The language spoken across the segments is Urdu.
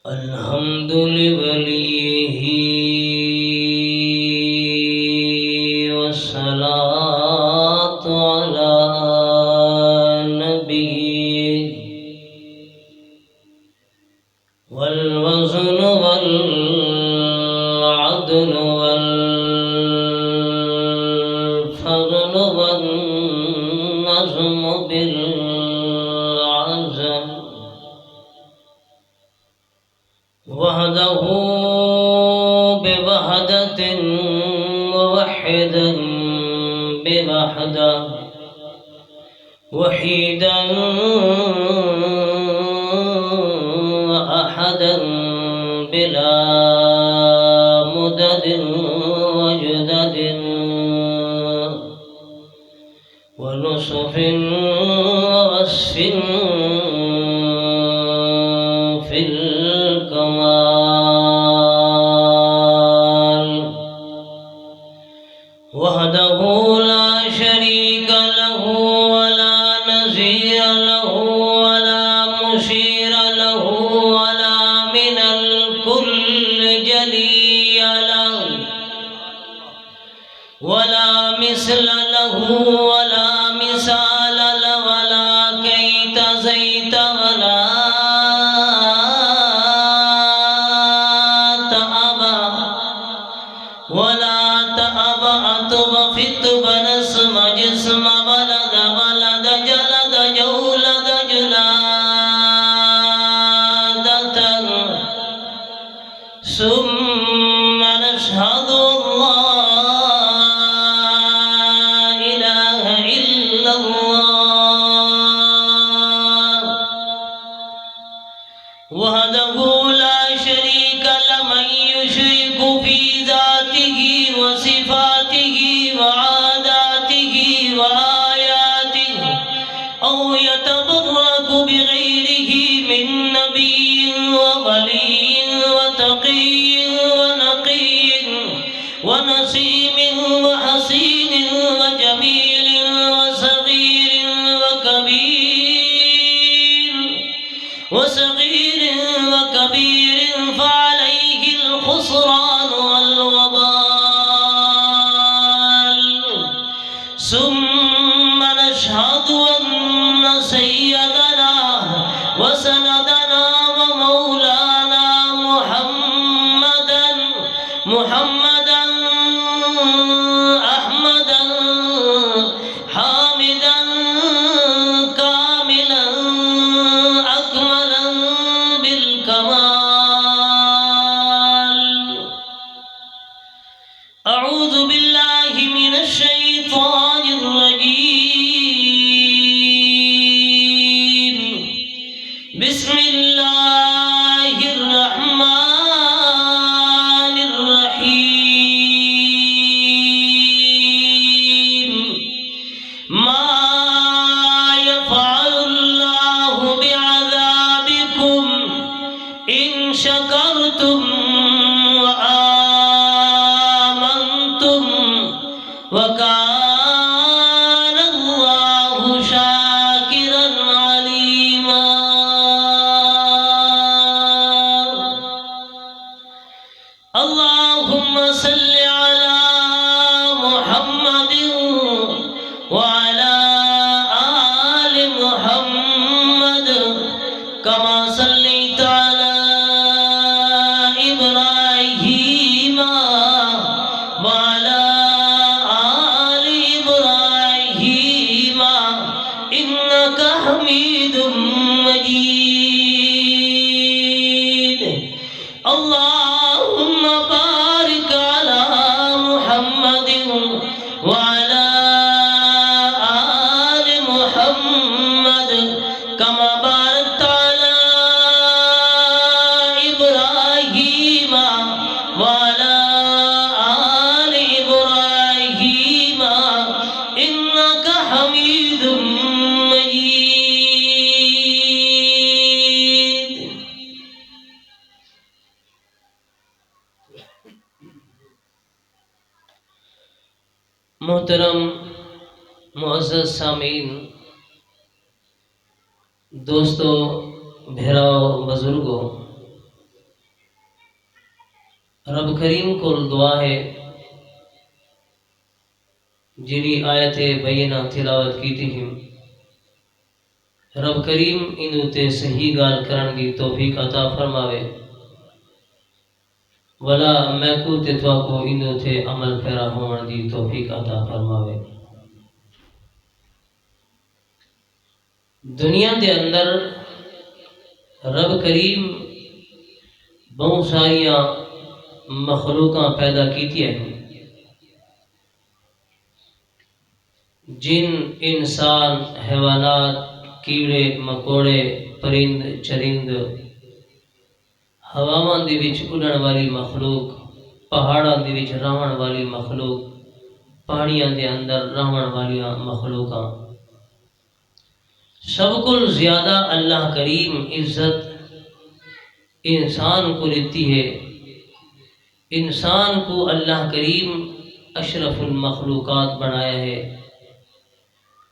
الحمد لوليه والصلاة على نبيه والوزن والعدل والفضل والنظم بالعزم وحده بوحدة موحدا بوحدة وحيدا وأحدا بلا مدد وجدد ونصف ووصف في الكمال وحده لا شريك له ولا نظير له ولا مشير له ولا من الكل جلي له ولا مثل له ولا مثال له ولا كيت زيت ولا ولا تأبى أطبفت بنسم جسم ولد ولد جلد جولد جلادة ثم نشهد الله إله إلا الله وحده لا شريك له من يشرك في ذاته وصفاته وعاداته وآياته أو يتبرك بغيره من نبي وولي وتقي ونقي ونسيم وحسين وجميل وصغير وكبير فعليه الخسران والوبال ثم نشهد أن سيدنا وسندنا ومولانا محمدا أحمدا حامدا كاملا أكملا بالكمال أعوذ بالله من الشيطان الرجيم بسم الله الرحمن الرحيم ما يفعل الله بعذابكم إن شكرتم وآمنتم وكان الله شاكرا عليما اللهم صل على محمد وعلى آل محمد كما صليت على إبراهيم وعلى آل إبراهيم إنك حميد مجيد اللهم بارك على محمد وعلى آل محمد كما باركت على إبراهيم وعلى آل محترم معزز سامعین، دوستو، بھیراؤ، بزرگوں، رب کریم کو دعا ہے جڑی آیت بینہ تلاوت کیتی ہم، رب کریم انہوں تے صحیح گال کرن کی توفیق عطا فرماوے، ولا میں کو تے تو کو انہوں تے عمل پیرا ہون دی توفیق عطا فرماوے۔ دنیا دے اندر رب کریم بہت ساریاں مخلوقاں پیدا کیتی ہیں، جن، انسان، حیوانات، کیڑے مکوڑے، پرند چرند، ہواواں دے وچ اڑن والی مخلوق، پہاڑاں دے وچ رہن والی مخلوق، پہاڑیاں دے اندر رہن والی مخلوقاں، سب کو زیادہ اللہ کریم عزت انسان کو دیتی ہے۔ انسان کو اللہ کریم اشرف المخلوقات بنایا ہے۔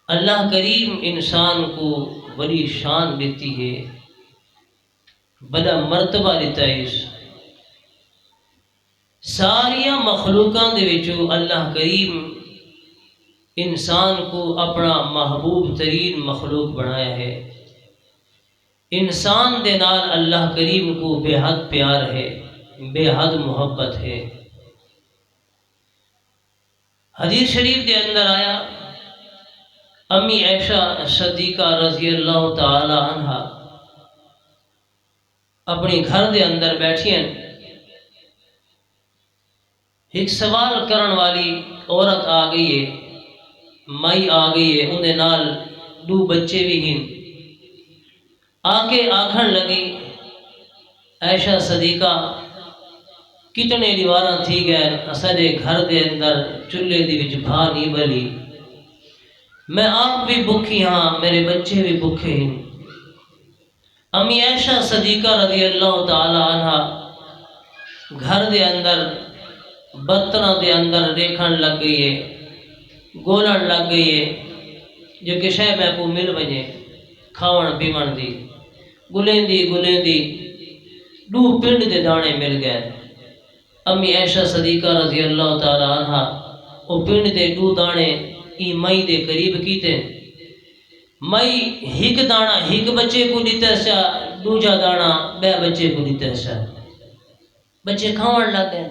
اللہ کریم انسان کو بڑی شان دیتی ہے، بڑا مرتبہ دیتا ہے۔ ساریاں مخلوقاں دے وچوں اللہ کریم انسان کو اپنا محبوب ترین مخلوق بنایا ہے۔ انسان دے نال اللہ کریم کو بے حد پیار ہے، بے حد محبت ہے۔ حدیث شریف کے اندر آیا، امی عائشہ صدیقہ رضی اللہ تعالی عنہ اپنی گھر دے اندر بیٹھی ہیں، ایک سوال کرن والی عورت آ گئی ہے، مائی آ گئی ہے، اندے نال دو بچے بھی ہیں، آ کے آکھن لگی، عائشہ صدیقہ کتنے دیواراں تھی گئے، اساڈے گھر دے اندر چولہے دی وچ بھا نہیں بلی، میں آپ بھی بھوکی ہاں، میرے بچے بھی بھوکے ہیں۔ امی عائشہ صدیقہ رضی اللہ تعالی عنہ گھر دے اندر برتناں دے اندر دیکھن لگ گئی ہے، گولن لگ گئی ہے، جو کہ شے میں کو مل وجے کھاون پیون دی، گلیندی دو پنڈ دے دانے مل گئے۔ امی عائشہ صدیقہ رضی اللہ تعالی عنہ او پنڈ دے دو دانے ای مئی دے قریب کیتے، مئی ہک دانا ہک بچے کو دیتا سا، دوجا دانا بے بچے کو دیتا سا، بچے کھاون لگ گئے۔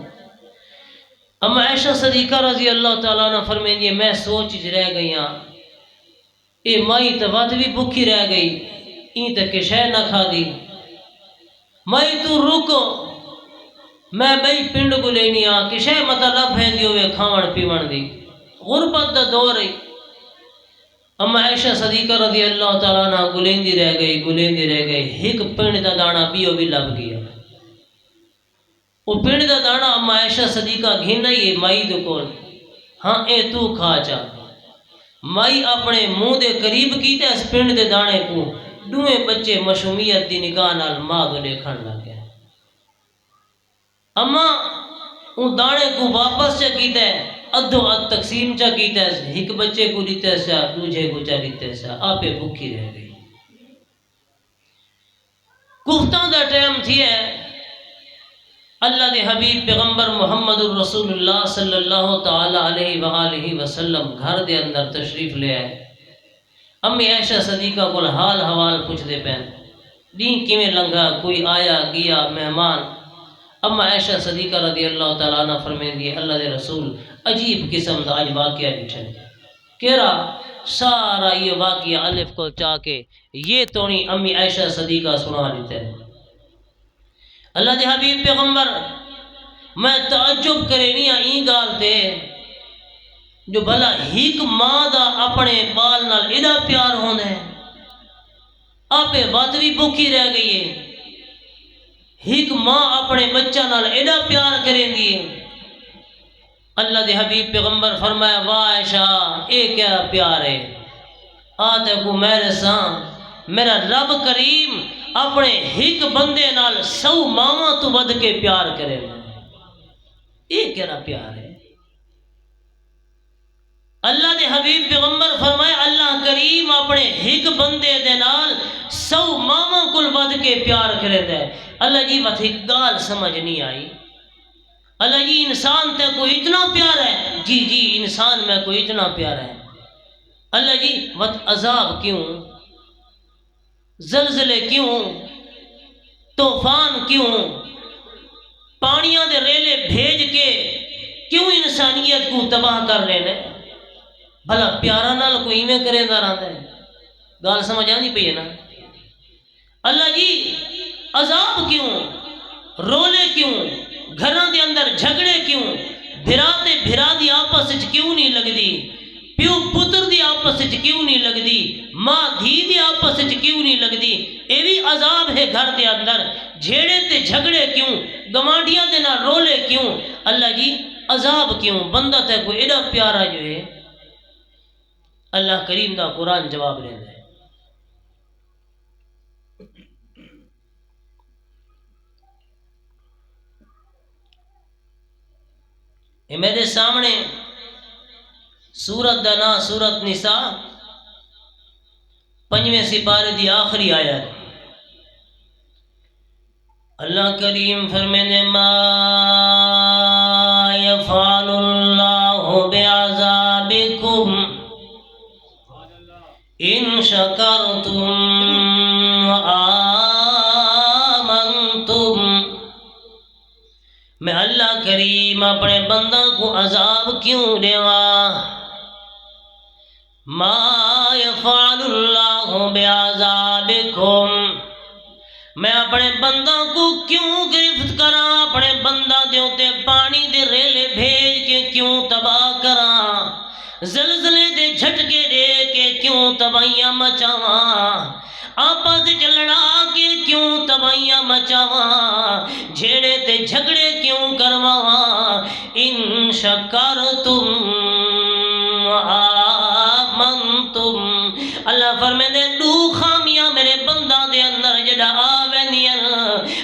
اما عائشہ صدیقہ رضی اللہ تعالیٰ عنہ فرمائیں، میں سوچ رہ گئی ہاں، اے مائی تو ود بھی بھوکی رہ گئی، این تک کہ شے نہ کھا دی، مائی تو رکو، میں بئی پنڈ کو لینی ہاں، کہ شے مطلب ہے دی ہوئے کھاون پیون دی، غربت دا دور ہے۔ اما عائشہ صدیقہ رضی اللہ تعالیٰ عنہ گلیندی رہ گئی، ہک پنڈ دا دانا بیو بھی لب گیا۔ وہ پنڈ دا دانا اما عائشہ صدیقہ گھن رہی ہے مائی دے کول، ہاں اے تو کھا چا، مائی اپنے منہ دے قریب کیتے اس پنڈ دے دانے کو، دوئے بچے مشومیت دی نگاہ نال ماں کو دیکھن لگ گئے۔ اما ان دانے کو واپس چا کیتا ہے، ادھو اد تقسیم چا کیتا ہے، ایک بچے کو دیتا ہے، دوجے کو چا دیتا ہے، آپے بھوکی رہ گئی۔ کفتان دا ٹائم تھی ہے، اللہ دے حبیب پیغمبر محمد الرسول اللہ صلی اللہ تعالی علیہ وآلہ وسلم گھر دے اندر تشریف لے آئے۔ امی عائشہ صدیقہ کو حال حوال پوچھ دے پین، دین کیویں لنگا، کوئی آیا گیا مہمان؟ اما عائشہ صدیقہ رضی اللہ تعالیٰ عنہ فرمائیں، اللہ دے رسول عجیب قسم دا آج واقعہ ڈٹھے، کہرا سارا یہ واقعہ الف کو چاہ کے یہ تونی امی عائشہ صدیقہ سنا دیتے ہیں۔ اللہ دے حبیب پیغمبر میں تعجب کرے نہیں این گال تے جو بھلا ہیک ماں دا اپنے بال نال ایڈا پیار ہونا ہے، آپے وات بھی بھوکی رہ گئی ہے، ہیک ماں اپنے بچہ نال ایڈا پیار کریں دی۔ اللہ دے حبیب پیغمبر فرمایا، واہ عائشہ اے کیا پیار ہے، آتے کو میرے سان میرا رب کریم اپنے ہیک بندے نال 100 ماواں تو ود کے پیار کرے، اے کیا پیار ہے۔ اللہ دے حبیب پیغمبر فرمائے اللہ کریم اپنے ایک بندے دے نال 100 ماواں کل ود کے پیار کرتا ہے۔ اللہ جی وت ایک گال سمجھ نہیں آئی، اللہ جی انسان تے کوئی اتنا پیارا ہے، جی جی انسان میں کوئی اتنا پیارا ہے، اللہ جی وت عذاب کیوں، زلزلے کیوں، طوفان کیوں، پانیاں دے ریلے بھیج کے کیوں انسانیت کو تباہ کر رہے ہیں؟ بھلا پیارا نال کوئی میں کرے نہ رہتا ہے، گال سمجھ آنی پئی ہے نا؟ اللہ جی عذاب کیوں، رولے کیوں، گھراں دے اندر جھگڑے کیوں، بھرا تے بھرا دی آپس وچ کیوں نہیں لگدی، پیو پتر دی آپس وچ کیوں نہیں لگدی، ماں دھی دی آپس وچ کیوں نہیں لگدی؟ اے بھی عذاب ہے گھر دے اندر، جھیڑے تے جھگڑے کیوں، گوانڈیاں دے نال رولے کیوں؟ اللہ جی عذاب کیوں؟ بندہ تے کوئی ایڈا پیارا جو ہے۔ اللہ کریم دا قرآن جواب دے ہے، یہ میرے سامنے سورت دا نا سورت نساء 5ویں سپارے دی آخری آیت۔ اللہ کریم فرمانے ما یفعل اللہ بعذابکم ان شکرتم وآمنتم، میں اللہ کریم اپنے بندہ کو عذاب کیوں دیواں؟ ما یفعل اللہ بعذابکم، میں اپنے بندہ کو کیوں گرفت کراں، اپنے بندہ دے اوتے پانی دے ریلے بھیج کے کیوں تباہ کراں، زلزلے دے جھٹکے دے کے کیوں تباہیاں مچاواں، آپس وچ لڑا کے کیوں تباہیاں مچاواں، جھیڑے تے جھگڑے کیوں کرواواں؟ ان شکرتم وآمنتم، اللہ فرمائے دو خامیاں میرے بندہ دے اندر جڑا آویندیاں،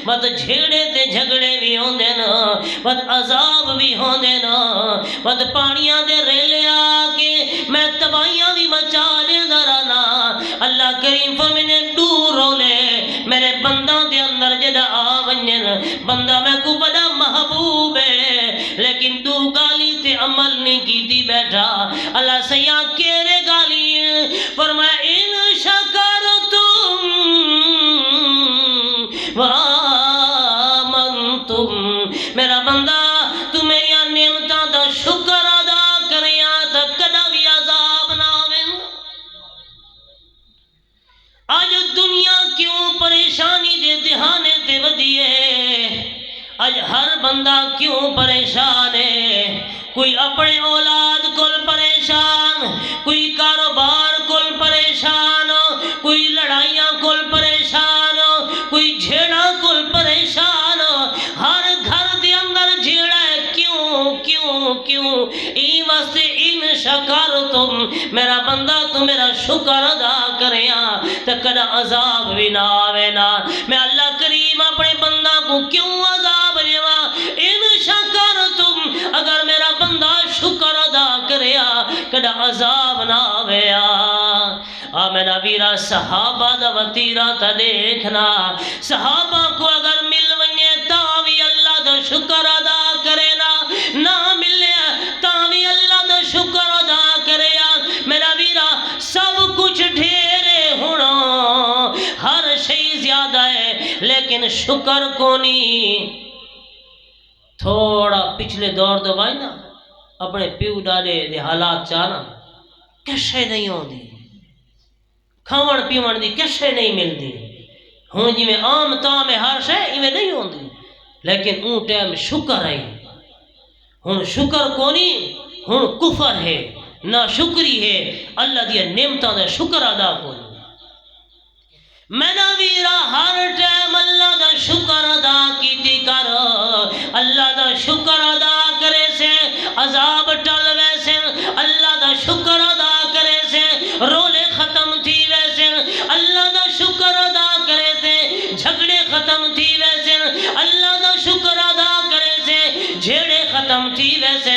مت جھیڑے تے جھگڑے بھی ہوندے نا، مت عذاب بھی ہوندے نا، مت پانیاں دے ریلے آ کے میں تباہیاں بھی مچا لیندا رہنا۔ اللہ کریم فرمانے دو رولے میرے بندہ دے اندر جڑا آ ونجن، بندہ میں کو بڑا محبوب ہے لیکن دو گالی تے عمل نہیں کیتی بیٹھا۔ اللہ سیاں کیرے گالی فرمایا ان شکرتم وآمنتم، میرا بندہ تو میری نعمتاں دا شکر ادا کریا تے کدا بھی عذاب نہ آوے۔ آج دنیا کیوں پریشانی دے دہانے تے ودی ہے، آج ہر بندہ کیوں پریشان ہے، کوئی اپنے اولاد کول پریشان، کوئی کاروبار کول پریشان، کوئی لڑائیاں کول پریشان، کوئی جھیڑا کول پریشان، ہر گھر دے اندر جھیڑا ہے، کیوں کیوں کیوں؟ ای واسطے ان شکرتم، میرا بندہ تو میرا شکر ادا کریاں تے کدا عذاب بھی نہ آوے نا۔ میں اللہ کریم اپنے بندہ کو کیوں عذاب دیواں؟ ان شکرتم، اگر میرا بندہ شکر ادا کریا کدا عذاب نہ آویا۔ میرا ویرا صحابہ دا وطیرہ تا دیکھنا، صحابہ کو اگر مل ونجے تاں بھی اللہ دا شکر ادا کرے نا، نہ ملے تاں بھی اللہ دا شکر ادا کرے۔ میرا ویرا سب کچھ ڈھیرے ہونا، ہر شئی زیادہ ہے لیکن شکر کو نہیں۔ تھوڑا پچھلے دور دو بھائی نا، اپنے پیو ڈالے دے حالات چانا کشے نہیں ہوندی، کھاون پیون دی کشے نہیں ملدی، ہوں جی میں عام تام ہر شے ایویں نہیں ہوندی، لیکن اون ٹائم شکر ہے، ہوں شکر کو نہیں، ہوں کفر ہے، نہ شکری ہے، اللہ دی نعمتاں دا شکر ادا کرو۔ میرا ویرا ہر ٹائم اللہ دا شکر ادا کیتی کر، اللہ دا شکر ادا کرے سے عذاب ٹل ویسے، اللہ دا شکر ادا کرے سے رولے ختم تھی ویسے، اللہ دا شکر ادا کرے سے جھگڑے ختم تھی ویسے، اللہ دا شکر ادا کرے سے جھیڑے ختم تھی ویسے،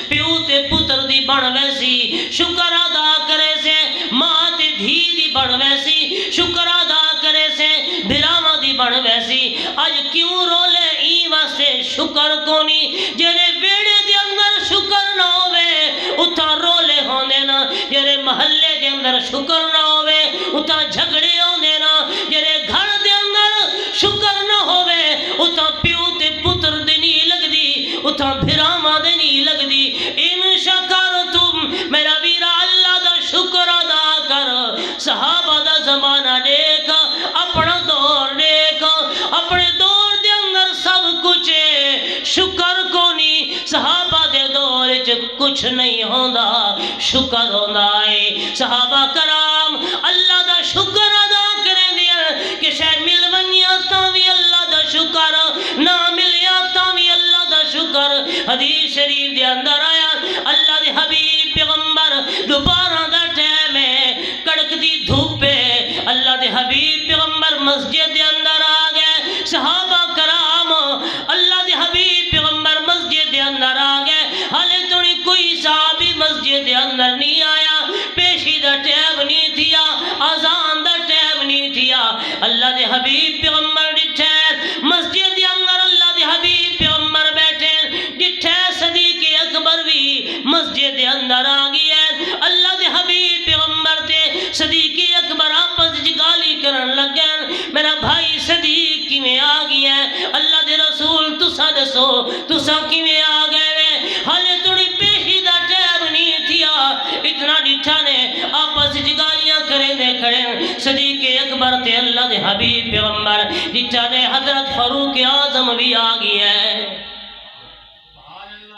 پیو تے پتر دی بن ویسی شکر ادا کرے سے ماں تے دھی دی بن ویسی شکر ادا کرے سے بھراواں دی بن ویسی اج کیوں رولے ای واسطے شکر کونی جڑے بیڑے دے اندر شکر نہ ہوے اتھا رولے ہوندے نا جڑے محلے دے اندر شکر نہ ہوے اتھا جھگڑے ہوندے نا جڑے گھر دے اندر شکر نہ ہوے اتھا پیو تے پتر دے نہیں لگدی اتھا بھراواں دے نہیں لگدی ان شکرتم میرا ویرا اللہ دا شکر ادا کر صحابہ دا زمانہ دیکھ اپنا دور دیکھ اپنے دور دے اندر سب کچھ شکر کو نہیں صحابہ دے دور وچ کچھ نہیں ہوندا شکر ہوندا ہے صحابہ کرام اللہ دا شکر ادا کریں دیا کہ شاید مل ونیا تاں وی اللہ دا شکر نہ ملیا تاں وی اللہ دا شکر حدیث شریف دے اندر آیا اللہ دے حبیب پیغمبر دوپہر دا ٹائم ہے کڑک دی دھوپ ہے اللہ دے حبیب پیغمبر مسجد دے اندر آ گئے صحابہ کرام اللہ دے حبیب پیغمبر مسجد دے اندر آ گئے حالے تھوڑی کوئی صحابی مسجد دے اندر نہیں آیا پیشی دا ٹائم نہیں تھیا اذان دا ٹائم نہیں تھیا اللہ دے حبیب پیغمبر ڈٹھے مسجد دے اندر اللہ دے حبیب پیغمبر بیٹھے ڈٹھے صدیق اکبر بھی مسجد دے اندر آ گئی ہے اللہ دے حبیب پیغمبر تے صدیق اکبر آپس گالی کرن لگے میرا بھائی صدیق کیویں آ گئی ہے اللہ دے رسول تسا دسو تسا کیویں آ گئے حالے تھوڑی پیشی دا ٹائم نہیں تھیا اتنا ڈٹھا نے آپس گالیاں کرے دے کھڑے صدیق اکبر تے اللہ دے حبیب پیغمبر ڈٹھا نے حضرت فاروق اعظم بھی آ گئی ہے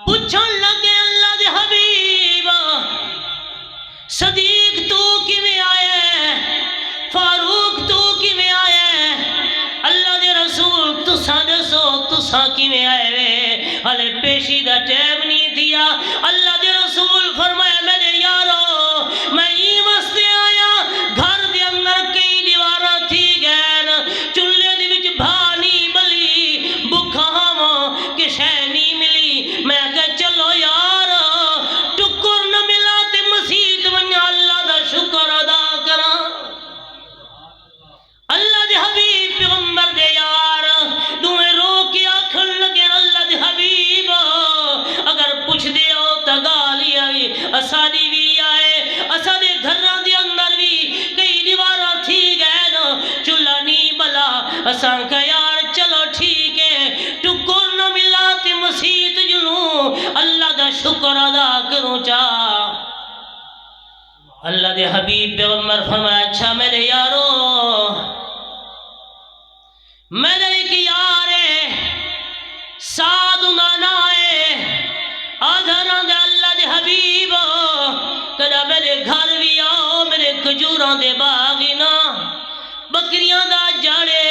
پوچھن لگے اللہ دے حبیب صدیق تو کیویں آئے فاروق تو کیویں آئے اللہ دے رسول تسا دسو تسا کیویں آئے وے ہلے پیشی دا ٹائم نہیں دیا اللہ دے رسول فرمایا میرے یارو میں ای واسطے آیا گھر دے اندر کئی دیواراں تھی گئے چولہے دے وچ بھا نہیں بلی بکھا ہاواں کہ شے نہیں ملی میں کہ چلو یار ٹکر نہ ملا تے مسیت ونجا اللہ دا شکر ادا کراں اللہ دے حبیب پیغمبر دے یار دوئے رو کے آکھن لگے اللہ دے حبیب اگر پوچھ دے ہو تا گالی آئی اساڑی بھی آئے اساڑے گھراں دے اندر بھی کئی دیواراں تھی گئے نا چولہا نہیں بلا اساں کا یار چلو ٹھیک ہے ٹکر نہ ملا تے مسیت جنوں اللہ دا شکر ادا کروں چاہ اللہ دے حبیب پیغمبر فرمایا اچھا میرے یارو میرے ایک یار ہے سعد نانا ہے آدھراں دے اللہ دے حبیب کدا میرے گھر بھی آؤ میرے کھجوراں دے باغی نا بکریاں دا جاڑے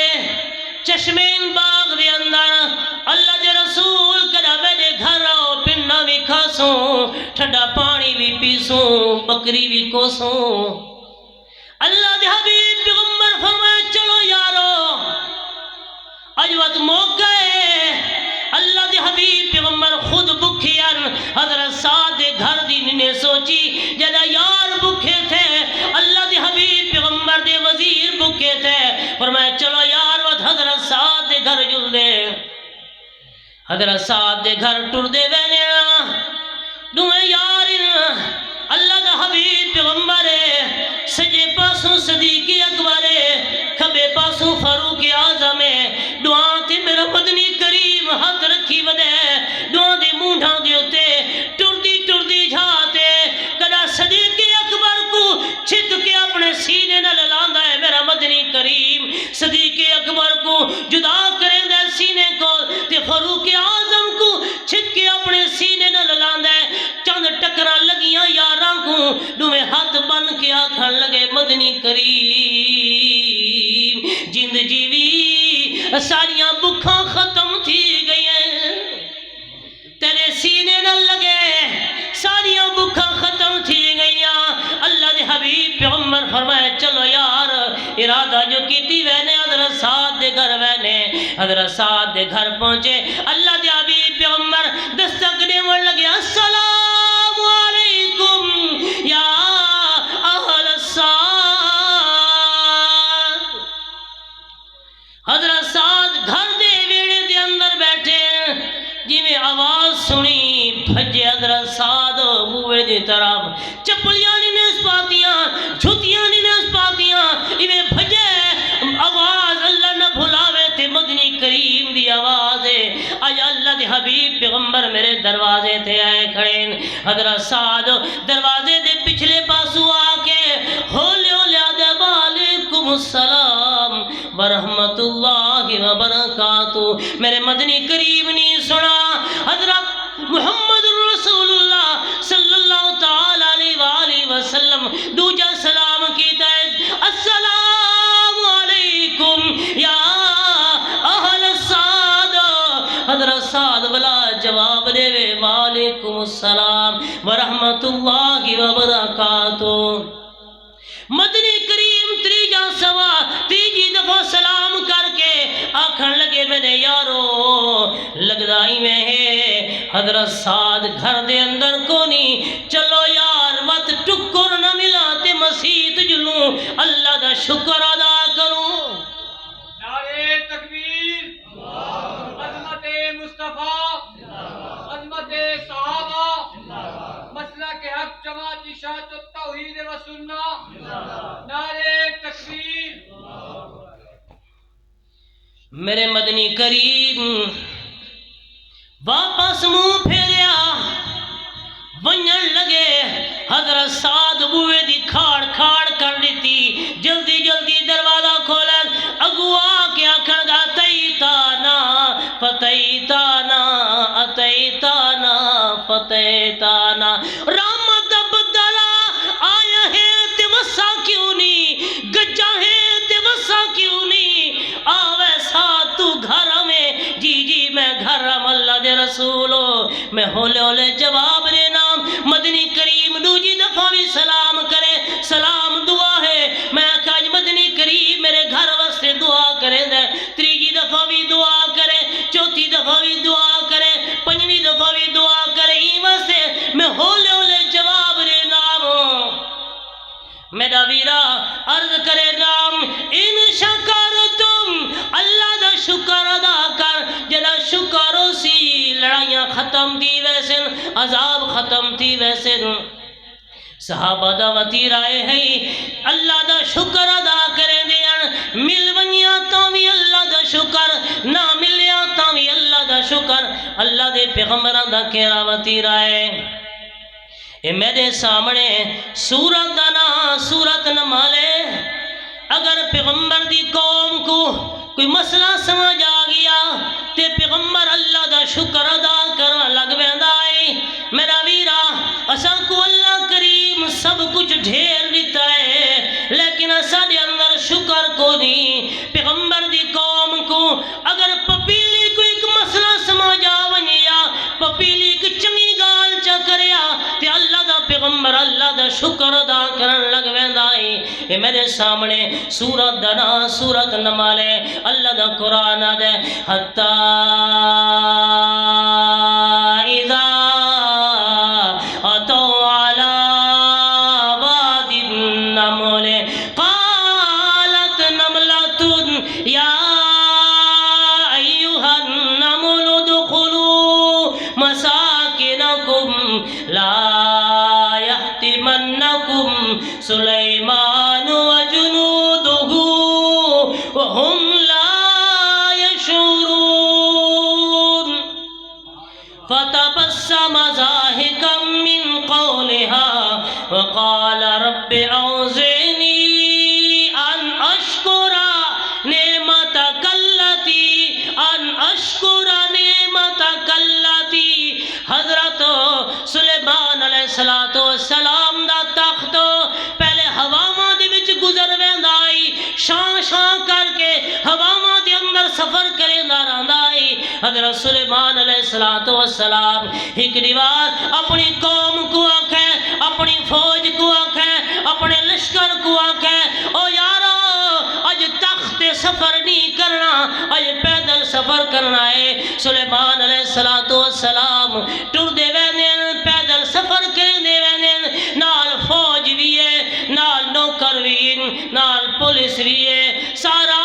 چشمین باغ دے اندر اللہ دے رسول کدا میرے گھر آؤ پنڈا بھی کھاسوں ٹھنڈا پانی بھی پیسوں بکری بھی کوسوں اللہ دے حبیب پیغمبر فرمائے چلو یارو اج وقت موقع ہے اللہ دے حبیب پیغمبر خود بکھے حضرت سعد دے گھر دی نے سوچی جدا یار بکھے تھے اللہ دے حبیب پیغمبر دے وزیر بکھے تھے فرمایا چلو یار وقت حضرت سعد دے گھر جل دے حضرت سعد دے گھر ٹر دے وینے دوئے یار اللہ دا حبیب پیغمبر سجے پاسوں صدیق اکبر کھبے پاسوں فاروق اعظم دعا تے میرا مدنی کریم ہاتھ رکھی ودے دعا دے مونڈھاں دے اتے ٹردی جھاتے کدا صدیق اکبر کو چھک کے اپنے سینے نہ لاندا ہے میرا مدنی کریم صدیق اکبر کو جدا کریں دے سینے کو تے فاروق اعظم کو چھک کے اپنے سینے نہ لاندا ہے چند ٹکرا لگیاں یاراں کو دوے ہاتھ بن کے آکھن لگے مدنی کریم جند جیوی ساریاں بکھاں ختم تھی گئی ہیں تیرے سینے نہ لگے ساریاں بکھاں ختم تھی گئی ہیں اللہ دے حبیب پیغمبر فرمائے چلو یار ارادہ جو کیتی وینے حضرت سعد دے گھر وینے حضرت سعد دے گھر پہنچے اللہ دے حبیب پیغمبر دستک دیون لگے السلام علیکم سعد بوئے دی طرف چپلیاں نہیں نس پاتیاں جھتیاں نہیں نس پاتیاں ایویں بھجے آواز اللہ نہ بھلاوے تے مدنی کریم دی آواز ہے اج اللہ دے حبیب پیغمبر میرے دروازے تے آئے کھڑے حضرت سعد دروازے دے پچھلے پاسو آ کے ہولے ہولے دے وعلیکم السلام ورحمت اللہ وبرکاتہ میرے مدنی کریم نے سنا حضرت محمد رسول اللہ صلی اللہ تعالی علیہ وآلہ وسلم دوجا سلام کیتا ہے السلام علیکم یا اہل السعد حضرت سعد بلا جواب دے وعلیکم السلام ورحمت اللہ وبرکاتہ مدنی کریم تیجی دفعہ سلام کر کے آکھن لگے میرے یارو لگدائی میں ہے حضرت سعد گھر دے اندر کو نہیں چلو یار وقت ٹکر نہ ملا تے مسیت جلوں اللہ دا شکر ادا کروں نعرے تکبیر عظمت مصطفیٰ عظمت صحابہ مسلک حق جماعت اشاعت التوحید و سنہ نعرے تکبیر میرے مدنی کریم واپس منہ پھیریا ونجن لگے حضرت سعد بوئے دی کھاڑ کھاڑ کر دیتی جلدی جلدی دروازہ کھولن اگو آ کے آکھن گا اتیتانا فتیتانا اتیتانا فتیتانا رحمت بدلا آیا ہے تے وسا کیوں نہیں گجا ہے تے وسا کیوں نہیں آوے ساتھ تو گھر میں جی جی میں گھر اللہ دے رسولو میں ہولے ہولے جواب دے نام مدنی کریم دوجی دفعہ بھی سلام کرے سلام دعا ہے میں کہا مدنی کریم میرے گھر واسطے دعا کرے دے تریجی دفعہ بھی دعا کرے چوتھی دفعہ بھی دعا کرے پنجویں دفعہ بھی دعا کرے ای واسطے میں ہولے ہولے جواب دے نام میرا ویرا عرض کرے نام ان شکرتم اللہ دا شکر ادا کر جدا شکر سی لڑائیاں ختم تھی ویسے عذاب ختم تھی ویسے صحابہ دا وطی رائے ہیں اللہ دا شکر ادا کرے دیان مل ونیا تاوی اللہ دا شکر نہ ملیا تاوی اللہ دا شکر اللہ دے پیغمبران دا کیرا وطی رائے اے میرے سامنے سورت دانا سورت نمالے اگر پیغمبر دی قوم کو کوئی مسئلہ سمجھ آ گیا تے پیغمبر اللہ دا شکر ادا کرنا لگ ویندائے میرا ویرا اساں کو اللہ کریم سب کچھ ڈھیر دیتا ہے لیکن اساں دے اندر شکر کو نہیں پیغمبر دی قوم کو اگر پپیلی کو ایک مسئلہ سمجھ آ ونیا پپیلی ایک چنگی گال چا کریا تے اللہ دا پیغمبر اللہ دا شکر ادا کرن لگ ویندائے اے میرے سامنے سورت دنا سورت نمالے اللہ دا قرآن دے حتی اذا اتو علی واد النمل قالت نملۃ یا ایھا النمل ادخلوا مساکنکم لا يحطمنکم سلیمان وجنودہ وهم لا يشعرون فتبسم ضاحكا من قولها وقال رب أوزعني أن أشكر نعمتك التي حضرت سلیمان علیہ السلام دا تخت پہلے ہواواں دے وچ گزر ویندا ائی شاں شاں کر کے ہواواں دے اندر سفر کریندا رہندا ائی حضرت سلیمان علیہ السلام ایک دیوار اپنی قوم کو آکھے اپنی فوج کو آکھے اپنے لشکر کو آکھے او یارو اج تخت سفر نہیں کرنا اج پیدل سفر کرنا ہے سلیمان علیہ السلام ٹر دے وینن پیدل سفر کرنے وینن نال فوج بھی ہے نال نوکر بھی نال پولیس بھی ہے سارا